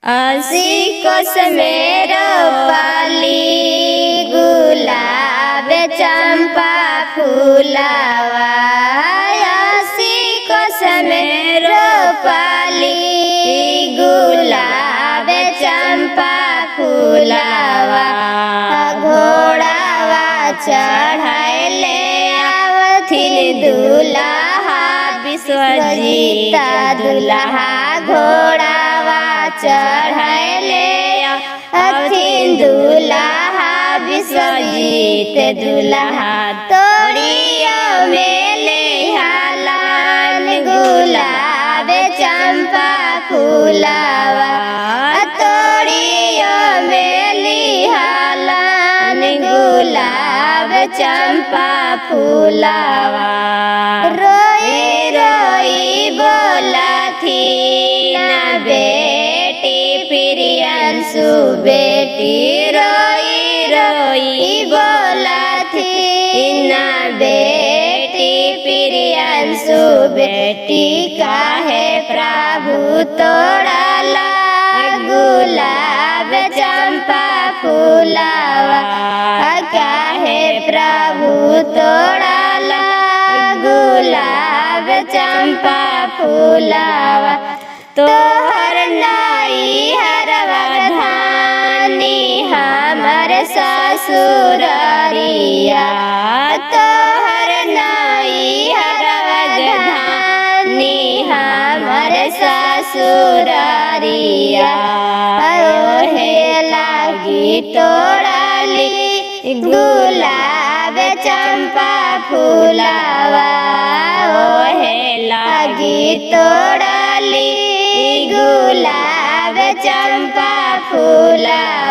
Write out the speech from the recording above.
अस्सी कोस में रोपली गुलाब चंपा फूलावा। अस्सी कोस में रोपली गुलाब चंपा फूलावा। घोड़ावा चढ़ैले आवथिन दुल्हा विश्वजीत दुल्हा। घोड़ावा चढ़ैले आवथिन दुल्हा विश्वजीत दुल्हा। तोड़ियो में लेहलन गुलाब चंपा फूलावा। तोड़ियो में लेहलन गुलाब चंपा फूलावा। रोई रोई बोलथिन बेटी प्रियंशु बेटी। रोई रोई बोलथिन बेटी प्रियंशु बेटी। काहे प्रभु तोड़ला गुलाब चंपा फूलावा। काहे प्रभु तोड़ला गुलाब चंपा फूलावा। तोहर नाई हरवा धानी हमर ससुररिया। तोहर नाई हरवा धानी हमर ससुररिया। ओहे लागी तोड़ली गुलाब चंपा फूलावा। ओहे लागी तोड़ली गुलाब चंपा फूलावा।